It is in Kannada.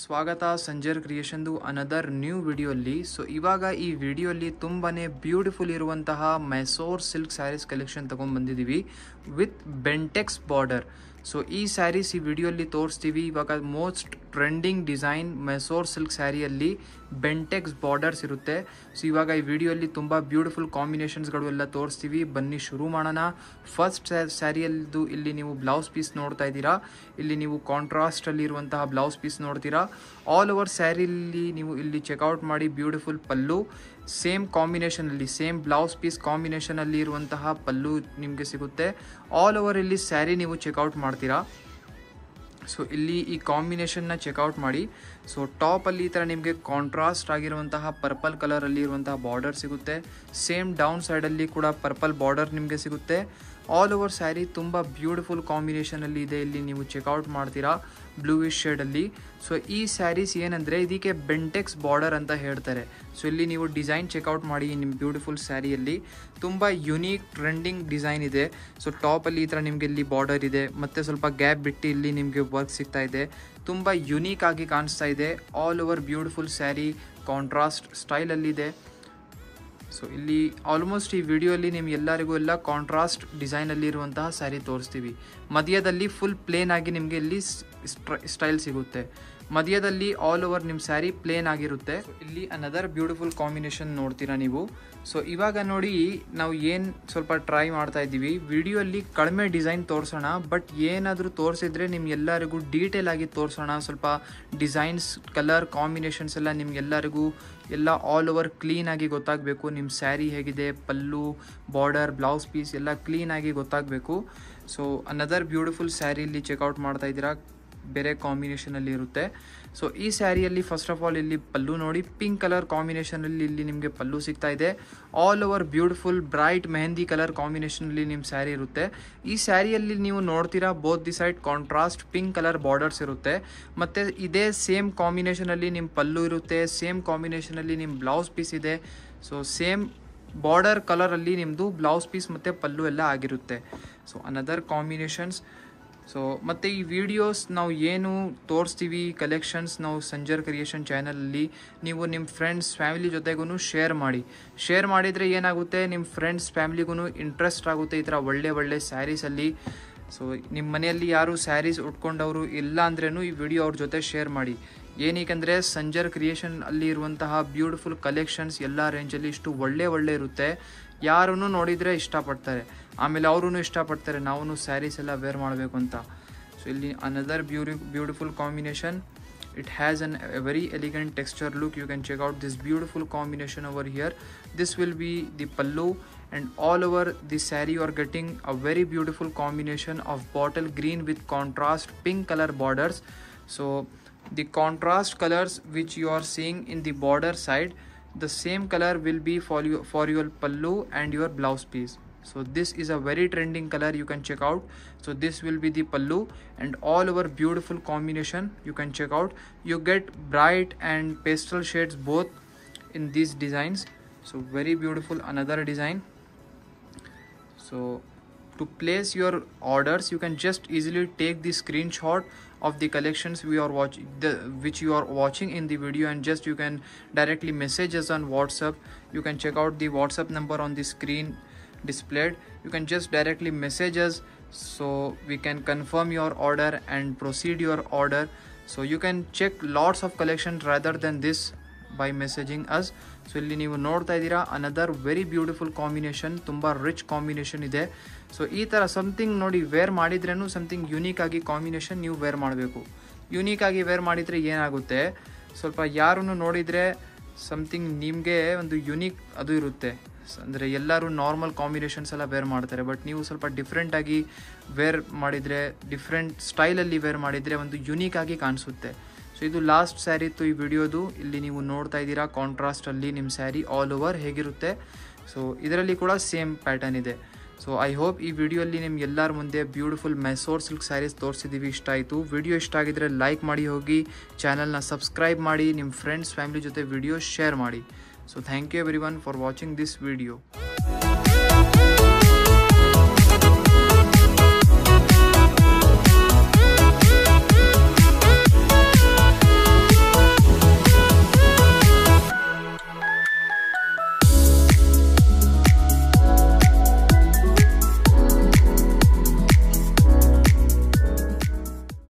ಸ್ವಾಗತ ಸಂಜರ್ ಕ್ರಿಯೇಷನ್ದು ಅನದರ್ ನ್ಯೂ ವಿಡಿಯೋಲ್ಲಿ. ಸೊ ಇವಾಗ ಈ ವಿಡಿಯೋಲ್ಲಿ ತುಂಬಾ ಬ್ಯೂಟಿಫುಲ್ ಇರುವಂತಹ ಮೈಸೂರ್ ಸಿಲ್ಕ್ ಸ್ಯಾರೀಸ್ ಕಲೆಕ್ಷನ್ ತೊಗೊಂಡು ಬಂದಿದ್ದೀವಿ ವಿತ್ ಬೆಂಟೆಕ್ಸ್ ಬಾರ್ಡರ್. ಸೊ ಈ ಸ್ಯಾರೀಸ್ ಈ ವಿಡಿಯೋಲ್ಲಿ ತೋರಿಸ್ತೀವಿ. ಇವಾಗ most trending design Mysore silk ಸ್ಯಾರಿಯಲ್ಲಿ ಬೆಂಟೆಕ್ಸ್ ಬಾರ್ಡರ್ಸ್ ಇರುತ್ತೆ. ಸೊ ಇವಾಗ ಈ ವಿಡಿಯೋಲ್ಲಿ ತುಂಬ ಬ್ಯೂಟಿಫುಲ್ ಕಾಂಬಿನೇಷನ್ಸ್ಗಳು ಎಲ್ಲ ತೋರಿಸ್ತೀವಿ. ಬನ್ನಿ ಶುರು ಮಾಡೋಣ. ಫಸ್ಟ್ ಸ್ಯಾರಿಯಲ್ಲದು ಇಲ್ಲಿ ನೀವು ಬ್ಲೌಸ್ ಪೀಸ್ ನೋಡ್ತಾ ಇದ್ದೀರಾ. ಇಲ್ಲಿ ನೀವು ಕಾಂಟ್ರಾಸ್ಟಲ್ಲಿ ಇರುವಂತಹ ಬ್ಲೌಸ್ ಪೀಸ್ ನೋಡ್ತೀರಾ. ಆಲ್ ಓವರ್ ಸ್ಯಾರಿಲಿ ನೀವು ಇಲ್ಲಿ ಚೆಕ್ಔಟ್ ಮಾಡಿ ಬ್ಯೂಟಿಫುಲ್ ಪಲ್ಲು ಸೇಮ್ ಕಾಂಬಿನೇಷನಲ್ಲಿ ಸೇಮ್ ಬ್ಲೌಸ್ ಪೀಸ್ ಕಾಂಬಿನೇಷನಲ್ಲಿ ಇರುವಂತಹ ಪಲ್ಲು ನಿಮಗೆ ಸಿಗುತ್ತೆ. ಆಲ್ ಓವರ್ ಇಲ್ಲಿ ಸ್ಯಾರಿ ನೀವು ಚೆಕ್ಔಟ್ ಮಾಡ್ತೀರಾ. ಸೊ ಇಲ್ಲಿ ಈ ಕಾಂಬಿನೇಷನ್ನ ಚೆಕ್ಔಟ್ ಮಾಡಿ. ಸೊ ಟಾಪಲ್ಲಿ ಈ ಥರ ನಿಮಗೆ ಕಾಂಟ್ರಾಸ್ಟ್ ಆಗಿರುವಂತಹ ಪರ್ಪಲ್ ಕಲರಲ್ಲಿ ಇರುವಂತಹ ಬಾರ್ಡರ್ ಸಿಗುತ್ತೆ. ಸೇಮ್ ಡೌನ್ ಸೈಡಲ್ಲಿ ಕೂಡ ಪರ್ಪಲ್ ಬಾರ್ಡರ್ ನಿಮಗೆ ಸಿಗುತ್ತೆ. ಆಲ್ ಓವರ್ ಸ್ಯಾರಿ ತುಂಬ ಬ್ಯೂಟಿಫುಲ್ ಕಾಂಬಿನೇಷನಲ್ಲಿ ಇದೆ. ಇಲ್ಲಿ ನೀವು ಚೆಕ್ಔಟ್ ಮಾಡ್ತೀರಾ ಬ್ಲೂಯಿಶ್ ಶೇಡಲ್ಲಿ. ಸೊ ಈ ಸ್ಯಾರೀಸ್ ಏನಂದರೆ ಇದಕ್ಕೆ ಬೆಂಟೆಕ್ಸ್ ಬಾರ್ಡರ್ ಅಂತ ಹೇಳ್ತಾರೆ. ಸೊ ಇಲ್ಲಿ ನೀವು ಡಿಸೈನ್ ಚೆಕ್ಔಟ್ ಮಾಡಿ ನಿಮ್ಮ ಬ್ಯೂಟಿಫುಲ್ ಸ್ಯಾರಿಯಲ್ಲಿ ತುಂಬ ಯುನೀಕ್ ಟ್ರೆಂಡಿಂಗ್ ಡಿಸೈನ್ ಇದೆ. ಸೊ ಟಾಪಲ್ಲಿ ಈ ಥರ ನಿಮಗೆ ಇಲ್ಲಿ ಬಾರ್ಡರ್ ಇದೆ, ಮತ್ತು ಸ್ವಲ್ಪ ಗ್ಯಾಪ್ ಬಿಟ್ಟು ಇಲ್ಲಿ ನಿಮಗೆ ವರ್ಕ್ ಸಿಗ್ತಾ ಇದೆ. ತುಂಬ ಯುನೀಕ್ ಆಗಿ ಕಾಣಿಸ್ತಾ ಇದೆ. All over beautiful sari contrast ಸ್ಟೈಲಲ್ಲಿದೆ. ಸೊ ಇಲ್ಲಿ ಆಲ್ಮೋಸ್ಟ್ ಈ ವಿಡಿಯೋಲಿ ನಿಮ್ಗೆಲ್ಲರಿಗೂ ಎಲ್ಲ ಕಾಂಟ್ರಾಸ್ಟ್ ಡಿಸೈನಲ್ಲಿ ಇರುವಂತಹ ಸ್ಯಾರಿ ತೋರಿಸ್ತೀವಿ. ಮಧ್ಯದಲ್ಲಿ ಫುಲ್ ಪ್ಲೇನ್ ಆಗಿ ನಿಮಗೆ ಇಲ್ಲಿ ಸ್ಟೈಲ್ ಸಿಗುತ್ತೆ. ಮಧ್ಯದಲ್ಲಿ ಆಲ್ ಓವರ್ ನಿಮ್ಮ ಸ್ಯಾರಿ ಪ್ಲೇನ್ ಆಗಿರುತ್ತೆ. ಇಲ್ಲಿ ಅನದರ್ ಬ್ಯೂಟಿಫುಲ್ ಕಾಂಬಿನೇಷನ್ ನೋಡ್ತೀರಾ ನೀವು. ಸೊ ಇವಾಗ ನೋಡಿ ನಾವು ಏನು ಸ್ವಲ್ಪ ಟ್ರೈ ಮಾಡ್ತಾ ಇದ್ದೀವಿ. ವಿಡಿಯೋಲ್ಲಿ ಕಡಿಮೆ ಡಿಸೈನ್ ತೋರಿಸೋಣ, ಬಟ್ ಏನಾದರೂ ತೋರಿಸಿದ್ರೆ ನಿಮ್ಗೆಲ್ಲರಿಗೂ ಡೀಟೇಲ್ ಆಗಿ ತೋರಿಸೋಣ. ಸ್ವಲ್ಪ ಡಿಸೈನ್ಸ್ ಕಲರ್ ಕಾಂಬಿನೇಷನ್ಸ್ ಎಲ್ಲ ನಿಮ್ಗೆಲ್ಲರಿಗೂ ಎಲ್ಲ ಆಲ್ ಓವರ್ ಕ್ಲೀನಾಗಿ ಗೊತ್ತಾಗಬೇಕು. ನಿಮ್ಮ ಸ್ಯಾರಿ ಹೇಗಿದೆ, ಪಲ್ಲು ಬಾರ್ಡರ್ ಬ್ಲೌಸ್ ಪೀಸ್ ಎಲ್ಲ ಕ್ಲೀನಾಗಿ ಗೊತ್ತಾಗಬೇಕು. ಸೊ ಅನದರ್ ಬ್ಯೂಟಿಫುಲ್ ಸ್ಯಾರಿ ಇಲ್ಲಿ ಚೆಕ್ಔಟ್ ಮಾಡ್ತಾ ಇದ್ದೀರಾ, ಬೇರೆ ಕಾಂಬಿನೇಷನಲ್ಲಿ ಇರುತ್ತೆ. ಸೊ ಈ ಸ್ಯಾರಿಯಲ್ಲಿ ಫಸ್ಟ್ ಆಫ್ ಆಲ್ ಇಲ್ಲಿ ಪಲ್ಲು ನೋಡಿ, ಪಿಂಕ್ ಕಲರ್ ಕಾಂಬಿನೇಷನಲ್ಲಿ ಇಲ್ಲಿ ನಿಮಗೆ ಪಲ್ಲು ಸಿಗ್ತಾ ಇದೆ. All over beautiful bright mehndi colour ಕಾಂಬಿನೇಷನಲ್ಲಿ ನಿಮ್ಮ ಸ್ಯಾರಿ ಇರುತ್ತೆ. ಈ ಸ್ಯಾರಿಯಲ್ಲಿ ನೀವು ನೋಡ್ತೀರಾ both the side contrast pink colour borders ಇರುತ್ತೆ, ಮತ್ತು ಇದೇ ಸೇಮ್ ಕಾಂಬಿನೇಷನಲ್ಲಿ ನಿಮ್ಮ ಪಲ್ಲು ಇರುತ್ತೆ, ಸೇಮ್ ಕಾಂಬಿನೇಷನಲ್ಲಿ ನಿಮ್ಮ ಬ್ಲೌಸ್ ಪೀಸ್ ಇದೆ. ಸೊ ಸೇಮ್ ಬಾರ್ಡರ್ ಕಲರಲ್ಲಿ ನಿಮ್ಮದು ಬ್ಲೌಸ್ ಪೀಸ್ ಮತ್ತು ಪಲ್ಲು ಎಲ್ಲ ಆಗಿರುತ್ತೆ. So another combinations. ಸೊ ಮತ್ತು ಈ ವಿಡಿಯೋಸ್ ನಾವು ಏನು ತೋರಿಸ್ತೀವಿ ಕಲೆಕ್ಷನ್ಸ್ ನಾವು ಸಂಜರ್ ಕ್ರಿಯೇಷನ್ ಚಾನಲಲ್ಲಿ ನೀವು ನಿಮ್ಮ ಫ್ರೆಂಡ್ಸ್ ಫ್ಯಾಮಿಲಿ ಜೊತೆಗೂ ಶೇರ್ ಮಾಡಿದರೆ ಏನಾಗುತ್ತೆ, ನಿಮ್ಮ ಫ್ರೆಂಡ್ಸ್ ಫ್ಯಾಮಿಲಿಗೂ ಇಂಟ್ರೆಸ್ಟ್ ಆಗುತ್ತೆ ಈ ಥರ ಒಳ್ಳೆ ಸ್ಯಾರೀಸಲ್ಲಿ. ಸೊ ನಿಮ್ಮ ಮನೆಯಲ್ಲಿ ಯಾರು ಸ್ಯಾರೀಸ್ ಉಟ್ಕೊಂಡವರು ಇಲ್ಲ ಅಂದ್ರೂ ಈ ವಿಡಿಯೋ ಅವ್ರ ಜೊತೆ ಶೇರ್ ಮಾಡಿ. ಏನಕ್ಕೆ ಸಂಜರ್ ಕ್ರಿಯೇಷನ್ ಅಲ್ಲಿ ಇರುವಂತಹ ಬ್ಯೂಟಿಫುಲ್ ಕಲೆಕ್ಷನ್ಸ್ ಎಲ್ಲ ರೇಂಜಲ್ಲಿ ಇಷ್ಟು ಒಳ್ಳೆ ಇರುತ್ತೆ. ಯಾರೂ ನೋಡಿದರೆ ಇಷ್ಟಪಡ್ತಾರೆ, ಆಮೇಲೆ ಅವರೂ ಇಷ್ಟಪಡ್ತಾರೆ ನಾವು ಸ್ಯಾರೀಸ್ ಎಲ್ಲ ವೇರ್ ಮಾಡಬೇಕು ಅಂತ. ಸೊ ಇಲ್ಲಿ another beautiful combination. It has an very elegant texture look. You can check out this beautiful combination over here. This will be the pallu, and all over the saree you are getting a very beautiful combination of bottle green with contrast pink color borders. So the contrast colors which you are seeing in the border side, the same color will be for your pallu and your blouse piece. So this is a very trending color, you can check out. So this will be the pallu, and all over beautiful combination you can check out. You get bright and pastel shades both in these designs. So very beautiful another design. So to place your orders you can just easily take the screenshot of the collections which you are watching in the video, and just you can directly message us on WhatsApp. You can check out the WhatsApp number on the screen displayed. You can just directly message us so we can confirm your order and proceed your order. So you can check lots of collections rather than this by messaging us. So ಇಲ್ಲಿ ನೀವು ನೋಡ್ತಾ ಇದ್ದೀರಾ ಅನದರ್ ವೆರಿ ಬ್ಯೂಟಿಫುಲ್ ಕಾಂಬಿನೇಷನ್, ತುಂಬ ರಿಚ್ ಕಾಂಬಿನೇಷನ್ ಇದೆ. ಸೊ ಈ ಥರ ಸಮಥಿಂಗ್ ನೋಡಿ ವೇರ್ ಮಾಡಿದ್ರೂ ಸಮಥಿಂಗ್ ಯುನೀಕ್ ಆಗಿ ಕಾಂಬಿನೇಷನ್ ನೀವು ವೇರ್ ಮಾಡಬೇಕು. ಯುನೀಕ್ ಆಗಿ ವೇರ್ ಮಾಡಿದರೆ ಏನಾಗುತ್ತೆ, ಸ್ವಲ್ಪ ಯಾರೂ ನೋಡಿದರೆ ಸಮಥಿಂಗ್ ನಿಮಗೆ ಒಂದು ಯುನೀಕ್ ಅದು ಇರುತ್ತೆ. ಅಂದರೆ ಎಲ್ಲರೂ ನಾರ್ಮಲ್ ಕಾಂಬಿನೇಷನ್ಸ್ ಎಲ್ಲ ವೇರ್ ಮಾಡ್ತಾರೆ, ಬಟ್ ನೀವು ಸ್ವಲ್ಪ ಡಿಫ್ರೆಂಟಾಗಿ ವೇರ್ ಮಾಡಿದರೆ, ಡಿಫ್ರೆಂಟ್ ಸ್ಟೈಲಲ್ಲಿ ವೇರ್ ಮಾಡಿದರೆ ಒಂದು ಯುನೀಕ್ ಆಗಿ ಕಾಣಿಸುತ್ತೆ. ಸೊ ಇದು ಲಾಸ್ಟ್ ಸ್ಯಾರಿ ಇತ್ತು ಈ ವಿಡಿಯೋದು. ಇಲ್ಲಿ ನೀವು ನೋಡ್ತಾ ಇದ್ದೀರಾ ಕಾಂಟ್ರಾಸ್ಟಲ್ಲಿ ನಿಮ್ಮ ಸ್ಯಾರಿ ಆಲ್ ಓವರ್ ಹೇಗಿರುತ್ತೆ. ಸೊ ಇದರಲ್ಲಿ ಕೂಡ ಸೇಮ್ ಪ್ಯಾಟರ್ನ್ ಇದೆ. ಸೊ ಐ ಹೋಪ್ ಈ ವಿಡಿಯೋಲ್ಲಿ ನಿಮ್ಗೆಲ್ಲರ ಮುಂದೆ ಬ್ಯೂಟಿಫುಲ್ ಮೈಸೂರ್ ಸಿಲ್ಕ್ ಸ್ಯಾರೀಸ್ ತೋರಿಸಿದ್ದೀವಿ. ಇಷ್ಟ ಆಯಿತು. ವಿಡಿಯೋ ಇಷ್ಟ ಆಗಿದ್ರೆ ಲೈಕ್ ಮಾಡಿ, ಹೋಗಿ ಚಾನಲ್ನ ಸಬ್ಸ್ಕ್ರೈಬ್ ಮಾಡಿ, ನಿಮ್ಮ ಫ್ರೆಂಡ್ಸ್ ಫ್ಯಾಮಿಲಿ ಜೊತೆ ವಿಡಿಯೋ ಶೇರ್ ಮಾಡಿ. So thank you everyone for watching this video.